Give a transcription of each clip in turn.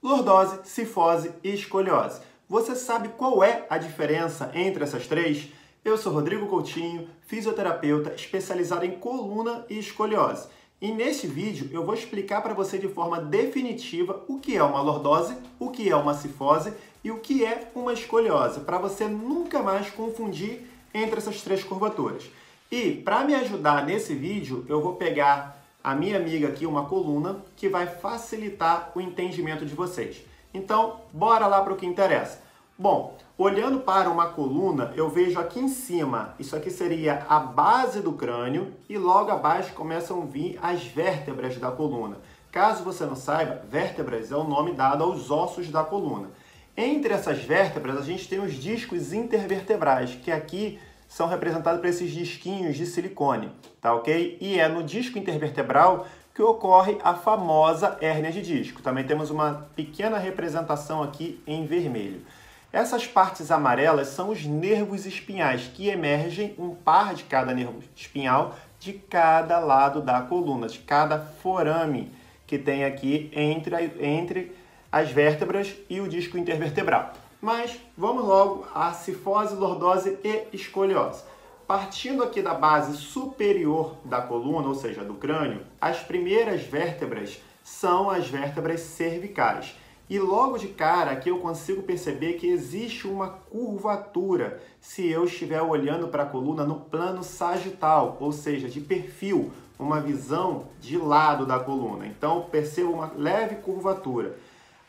lordose, cifose e escoliose. Você sabe qual é a diferença entre essas três? Eu sou Rodrigo Coutinho, fisioterapeuta especializado em coluna e escoliose. E neste vídeo eu vou explicar para você de forma definitiva o que é uma lordose, o que é uma cifose e o que é uma escoliose, para você nunca mais confundir entre essas três curvaturas. E para me ajudar nesse vídeo, eu vou pegar a minha amiga aqui, uma coluna, que vai facilitar o entendimento de vocês. Então, bora lá para o que interessa. Bom, olhando para uma coluna, eu vejo aqui em cima, isso aqui seria a base do crânio e logo abaixo começam a vir as vértebras da coluna. Caso você não saiba, vértebras é o nome dado aos ossos da coluna. Entre essas vértebras, a gente tem os discos intervertebrais, que aqui são representados por esses disquinhos de silicone, tá ok? E é no disco intervertebral que ocorre a famosa hérnia de disco. Também temos uma pequena representação aqui em vermelho. Essas partes amarelas são os nervos espinhais, que emergem um par de cada nervo espinhal de cada lado da coluna, de cada forame que tem aqui entre as vértebras e o disco intervertebral. Mas vamos logo à cifose, lordose e escoliose. Partindo aqui da base superior da coluna, ou seja, do crânio, as primeiras vértebras são as vértebras cervicais. E logo de cara aqui eu consigo perceber que existe uma curvatura se eu estiver olhando para a coluna no plano sagital, ou seja, de perfil, uma visão de lado da coluna. Então percebo uma leve curvatura.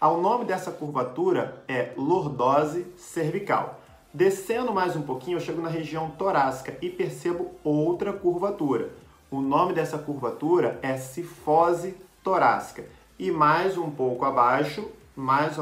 O nome dessa curvatura é lordose cervical. Descendo mais um pouquinho, eu chego na região torácica e percebo outra curvatura. O nome dessa curvatura é cifose torácica. E mais um pouco abaixo, mais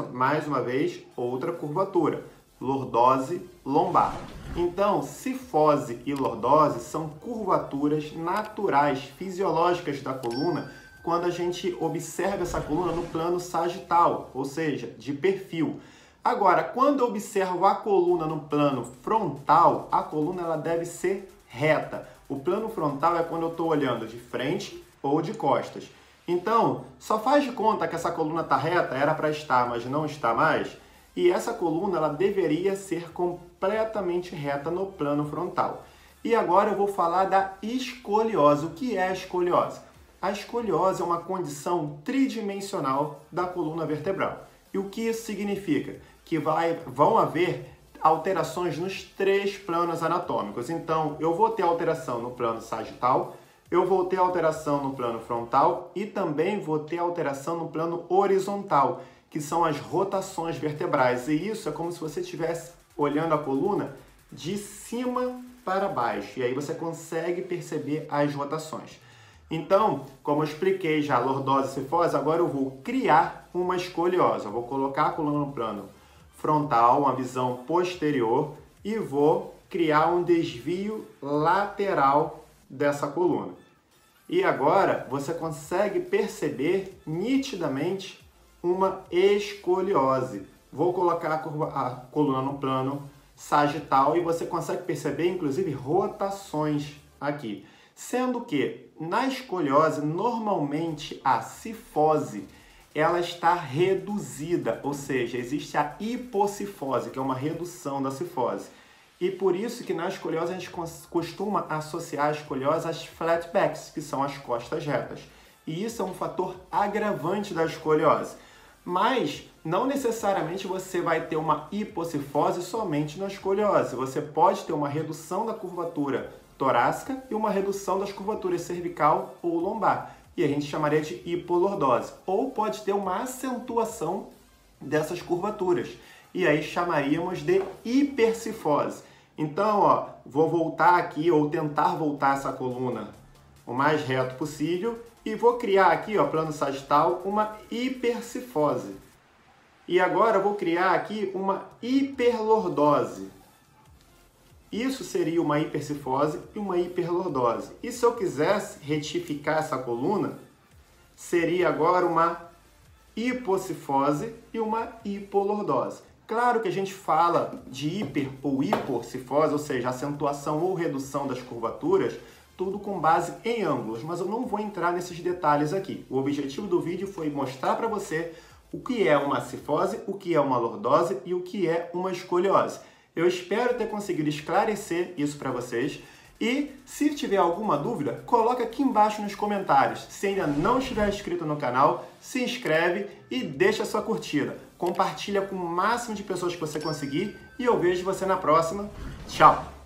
uma vez, outra curvatura, lordose lombar. Então, cifose e lordose são curvaturas naturais, fisiológicas da coluna, quando a gente observa essa coluna no plano sagital, ou seja, de perfil. Agora, quando eu observo a coluna no plano frontal, a coluna ela deve ser reta. O plano frontal é quando eu estou olhando de frente ou de costas. Então, só faz de conta que essa coluna está reta, era para estar, mas não está mais. E essa coluna ela deveria ser completamente reta no plano frontal. E agora eu vou falar da escoliose. O que é a escoliose? A escoliose é uma condição tridimensional da coluna vertebral. E o que isso significa? Que vão haver alterações nos três planos anatômicos. Então, eu vou ter alteração no plano sagital, eu vou ter alteração no plano frontal e também vou ter alteração no plano horizontal, que são as rotações vertebrais. E isso é como se você estivesse olhando a coluna de cima para baixo. E aí você consegue perceber as rotações. Então, como eu expliquei já lordose e cifose, agora eu vou criar uma escoliose. Eu vou colocar a coluna no plano frontal, uma visão posterior, e vou criar um desvio lateral dessa coluna. E agora você consegue perceber nitidamente uma escoliose. Vou colocar a coluna no plano sagital e você consegue perceber, inclusive, rotações aqui. Sendo que, na escoliose, normalmente a cifose ela está reduzida, ou seja, existe a hipocifose, que é uma redução da cifose. E por isso que na escoliose a gente costuma associar a escoliose às flat backs, que são as costas retas. E isso é um fator agravante da escoliose. Mas não necessariamente você vai ter uma hipocifose somente na escoliose. Você pode ter uma redução da curvatura torácica e uma redução das curvaturas cervical ou lombar. E a gente chamaria de hipolordose. Ou pode ter uma acentuação dessas curvaturas. E aí chamaríamos de hipercifose. Então, ó, vou voltar aqui, ou tentar voltar essa coluna o mais reto possível, e vou criar aqui, ó, plano sagital, uma hipercifose. E agora eu vou criar aqui uma hiperlordose. Isso seria uma hipercifose e uma hiperlordose. E se eu quisesse retificar essa coluna, seria agora uma hipocifose e uma hipolordose. Claro que a gente fala de hiper ou hipocifose, ou seja, acentuação ou redução das curvaturas, tudo com base em ângulos, mas eu não vou entrar nesses detalhes aqui. O objetivo do vídeo foi mostrar para você o que é uma cifose, o que é uma lordose e o que é uma escoliose. Eu espero ter conseguido esclarecer isso para vocês. E se tiver alguma dúvida, coloca aqui embaixo nos comentários. Se ainda não estiver inscrito no canal, se inscreve e deixa sua curtida. Compartilha com o máximo de pessoas que você conseguir e eu vejo você na próxima. Tchau!